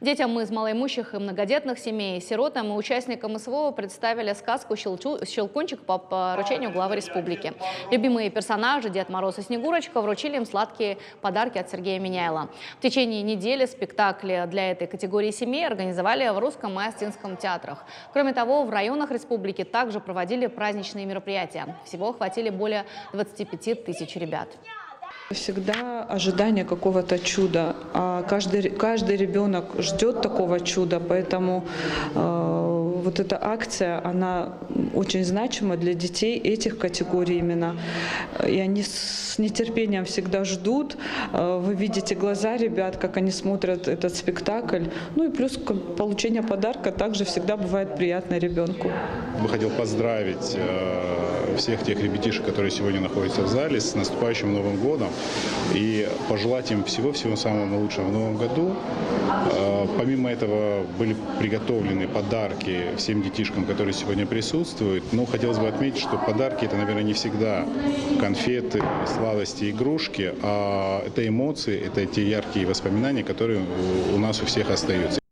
Детям из малоимущих и многодетных семей, сиротам и участникам СВО представили сказку «Щелкунчик» по поручению главы республики. Любимые персонажи Дед Мороз и Снегурочка вручили им сладкие подарки от Сергея Миняйла. В течение недели спектакли для этой категории семей организовали в Русском и Остинском театрах. Кроме того, в районах республики также проводили праздничные мероприятия. Всего охватили более 25 тысяч ребят. Всегда ожидание какого-то чуда. Каждый ребенок ждет такого чуда, поэтому вот эта акция, она очень значима для детей этих категорий именно. И они с нетерпением всегда ждут. Вы видите глаза ребят, как они смотрят этот спектакль. Ну и плюс получение подарка также всегда бывает приятно ребенку. Я бы хотел поздравить всех тех ребятишек, которые сегодня находятся в зале, с наступающим Новым годом и пожелать им всего-всего самого лучшего в Новом году. Помимо этого были приготовлены подарки всем детишкам, которые сегодня присутствуют. Но хотелось бы отметить, что подарки – это, наверное, не всегда конфеты, сладости, игрушки, а это эмоции, это те яркие воспоминания, которые у нас у всех остаются.